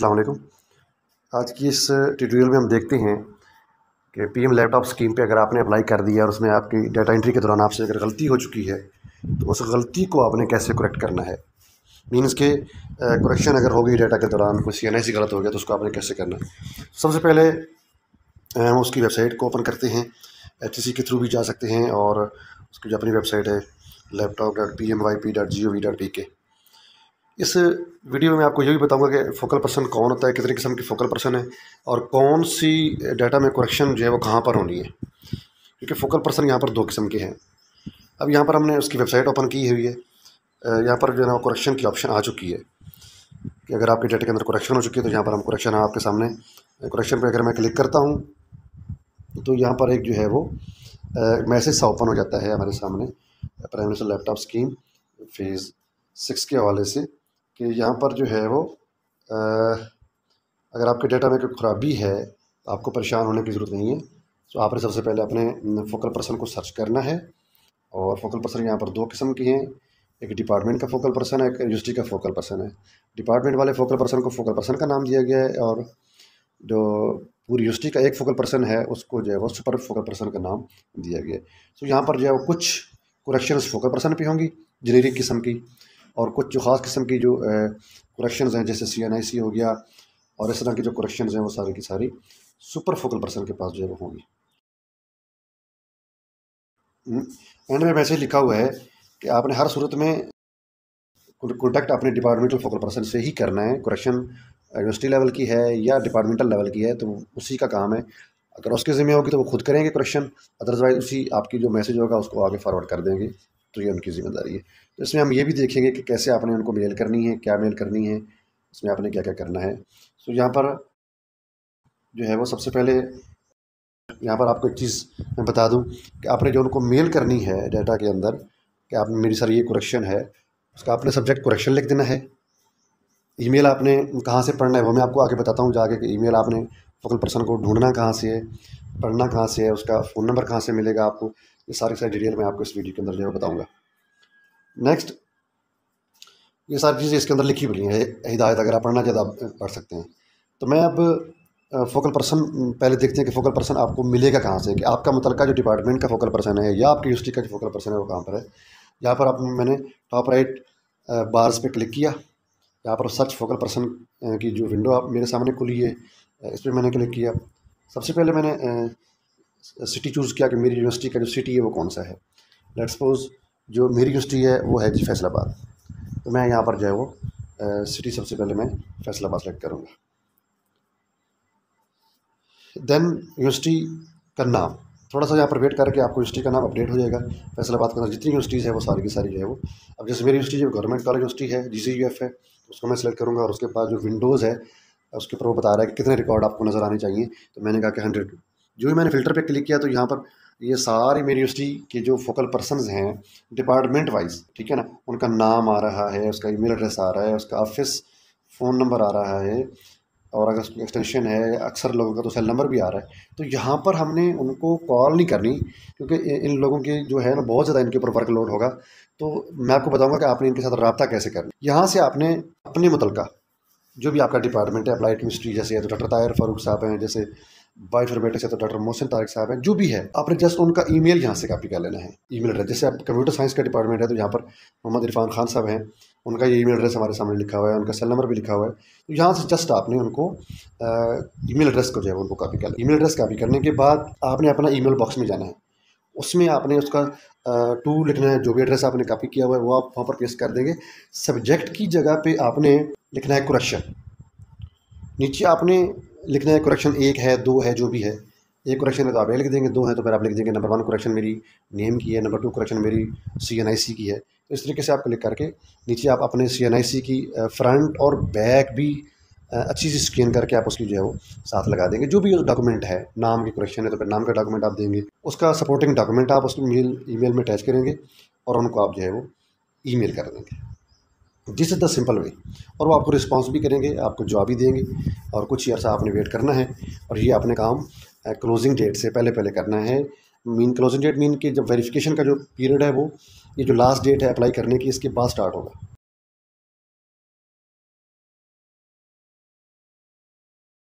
अस्सलाम वालेकुम। आज की इस ट्यूटोरियल में हम देखते हैं कि पीएम लैपटॉप स्कीम पे अगर आपने अप्लाई कर दिया और उसमें आपकी डाटा एंट्री के दौरान आपसे अगर गलती हो चुकी है तो उस गलती को आपने कैसे करेक्ट करना है। मीन्स के करेक्शन अगर हो गई डाटा के दौरान कोई CNIC गलत हो गया तो उसको आपने कैसे करना है। सबसे पहले हम उसकी वेबसाइट को ओपन करते हैं। HTTP के थ्रू भी जा सकते हैं और उसकी जो अपनी वेबसाइट है laptop.pmyp.gov.pk। इस वीडियो में आपको ये भी बताऊंगा कि फोकल पर्सन कौन होता है, कितने किस्म की फोकल पर्सन है और कौन सी डाटा में करेक्शन जो है वो कहाँ पर होनी है, क्योंकि फोकल पर्सन यहाँ पर दो किस्म के हैं। अब यहाँ पर हमने उसकी वेबसाइट ओपन की हुई है। यहाँ पर जो है ना करेक्शन की ऑप्शन आ चुकी है कि अगर आपके डाटा के अंदर करेक्शन हो चुकी है तो यहाँ पर हम करेक्शन आपके सामने करेक्शन पर अगर मैं क्लिक करता हूँ तो यहाँ पर एक जो है वो मैसेज सा ओपन हो जाता है हमारे सामने prime minister laptop scheme phase 6 के हवाले से कि यहाँ पर जो है वो अगर आपके डाटा में कोई ख़राबी है तो आपको परेशान होने की ज़रूरत नहीं है। तो आपने सबसे पहले अपने फोकल पर्सन को सर्च करना है और फोकल पर्सन यहाँ पर दो किस्म के हैं, एक डिपार्टमेंट का फोकल पर्सन है, एक यूनिवर्सिटी का फोकल पर्सन है। डिपार्टमेंट वाले फोकल पर्सन को फोकल पर्सन का नाम दिया गया है और जो पूरी यूनिवर्सिटी का एक फोकल पर्सन है उसको जो है वो सुपर फोकल पर्सन का नाम दिया गया है। तो यहाँ पर जो है वो कुछ करेक्शंस फोकल पर्सन पे होंगी जेनेरिक किस्म की, और कुछ जो ख़ास किस्म की जो करेक्शंस हैं जैसे CNIC हो गया और इस तरह की जो करेक्शंस हैं वो सारी की सारी सुपर फोकल पर्सन के पास जो है वो होंगी। एंड में मैसेज लिखा हुआ है कि आपने हर सूरत में कॉन्टैक्ट अपने डिपार्टमेंटल फोकल पर्सन से ही करना है। करेक्शन यूनिवर्सिटी लेवल की है या डिपार्टमेंटल लेवल की है तो उसी का काम है। अगर उसके ज़िम्मे होगी तो वो खुद करेंगे करेक्शन, अदरवाइज उसी आपकी जो मैसेज होगा उसको आगे फॉरवर्ड कर देंगे, तो ये उनकी ज़िम्मेदारी है। तो इसमें हम ये भी देखेंगे कि कैसे आपने उनको मेल करनी है, क्या मेल करनी है, इसमें आपने क्या क्या करना है। तो यहाँ पर जो है वो सबसे पहले यहाँ पर आपको एक चीज़ मैं बता दूँ कि आपने जो उनको मेल करनी है डाटा के अंदर कि आपने मेरी सर ये करेक्शन है, उसका आपने सब्जेक्ट करेक्शन लिख देना है। ईमेल आपने कहाँ से पढ़ना है वो मैं आपको आगे बताता हूँ जाके कि ईमेल आपने फोकल पर्सन को ढूंढना कहाँ से है, पढ़ना कहाँ से है, उसका फ़ोन नंबर कहाँ से मिलेगा आपको, ये सारी डिटेल मैं आपको इस वीडियो के अंदर जो है बताऊँगा। नेक्स्ट ये सारी चीज़ें इसके अंदर लिखी हुई हैं, हिदायत अगर आप पढ़ना ज़्यादा पढ़ सकते हैं। तो मैं अब फोकल पर्सन पहले देखते हैं कि फोकल पर्सन आपको मिलेगा कहाँ से, कि आपका मुतलका जो डिपार्टमेंट का फोकल पर्सन है या आपकी यूनिवर्सिटी का जो फोकल पर्सन है वो कहाँ पर है। यहाँ पर मैंने टॉप राइट बार्स पे क्लिक किया, यहाँ पर सर्च फोकल पर्सन की जो विंडो आप मेरे सामने खुली है इस पर मैंने क्लिक किया। सबसे पहले मैंने सिटी चूज़ किया कि मेरी यूनिवर्सिटी का जो सिटी है वो कौन सा है। लेट्स सपोज जो मेरी यूनिवर्सिटी है वो है जी फैसलाबाद, तो मैं यहाँ पर जो है वो सिटी सबसे पहले मैं फैसलाबाद सेलेक्ट करूँगा। देन यूनिवर्सिटी का नाम, थोड़ा सा यहाँ पर वेट करके आपको यूनिवर्सिटी का नाम अपडेट हो जाएगा। फैसलाबाद के अंदर जितनी यूनिवर्सिटीज़ है वो सारी की सारी जो है वो, अब जैसे मेरी यूनिवर्सिटी जो गवर्नमेंट कॉलेज यूनिवर्सिटी है GCUF है उसको मैं सेलेक्ट करूँगा और उसके बाद जो विंडोज़ है उसके ऊपर वो बता रहा है कि कितने रिकॉर्ड आपको नज़र आने चाहिए, तो मैंने कहा कि 100। जो ही मैंने फ़िल्टर पे क्लिक किया तो यहाँ पर ये सारी मेरी यूनिवर्सिटी के जो फोकल पर्सनस हैं डिपार्टमेंट वाइज, ठीक है ना, उनका नाम आ रहा है, उसका ईमेल एड्रेस आ रहा है, उसका ऑफिस फ़ोन नंबर आ रहा है और अगर उसकी एक्सटेंशन है, अक्सर लोगों का तो सेल नंबर भी आ रहा है। तो यहाँ पर हमने उनको कॉल नहीं करनी क्योंकि इन लोगों के जो है ना बहुत ज़्यादा इनके ऊपर वर्कलोड होगा। तो मैं आपको बताऊँगा कि आपने इनके साथ रब्ता कैसे करना। यहाँ से आपने अपने मुतलका जो भी आपका डिपार्टमेंट है, अप्लाइड केमिस्ट्री जैसे है तो डॉक्टर ताहिर फारूक साहब हैं, जैसे बायोइन्फॉर्मेटिक्स है तो डॉक्टर मोहसिन तारिक साहब हैं, जो भी है आपने जस्ट उनका ईमेल यहाँ से कॉपी कर लेना है। ईमेल एड्रेस जैसे आप कंप्यूटर साइंस का डिपार्टमेंट है तो यहाँ पर मोहम्मद इरफान खान साहब हैं, उनका ये ईमेल एड्रेस हमारे सामने लिखा हुआ है, उनका सेल नंबर भी लिखा हुआ है। तो यहाँ से जस्ट आपने उनको ईमेल एड्रेस को जो है उनको कॉपी कर लेना। ईमेल एड्रेस कॉपी करने के बाद आपने अपना ईमेल बॉक्स में जाना है, उसमें आपने उसका टू लिखना है, जो भी एड्रेस आपने कॉपी किया हुआ है वो आप वहाँ पर पेस्ट कर देंगे। सब्जेक्ट की जगह पे आपने लिखना है करेक्शन, नीचे आपने लिखना है करेक्शन 1 है 2 है जो भी है। एक करेक्शन है तो आप ये लिख देंगे, 2 है तो फिर आप लिख देंगे नंबर 1 करेक्शन मेरी नेम की है, नंबर 2 करेक्शन मेरी CNIC की है। तो इस तरीके से आप क्लिक करके नीचे आप अपने CNIC की फ्रंट और बैक भी अच्छी सी स्कैन करके आप उसकी जो है वो साथ लगा देंगे। जो भी डॉक्यूमेंट है, नाम की करेक्शन है तो फिर नाम का डॉक्यूमेंट आप देंगे, उसका सपोर्टिंग डॉक्यूमेंट आप उसको ईमेल में अटैच करेंगे और उनको आप जो है वो ईमेल कर देंगे। This is the simple way, और वो आपको रिस्पॉन्स भी करेंगे, आपको जवाब भी देंगे और कुछ ही अर्सा आपने वेट करना है। और ये आपने काम क्लोजिंग डेट से पहले पहले करना है। क्लोजिंग डेट मीन कि जब वेरिफिकेशन का जो पीरियड है वो, ये जो लास्ट डेट है अप्लाई करने की, इसके बाद स्टार्ट होगा।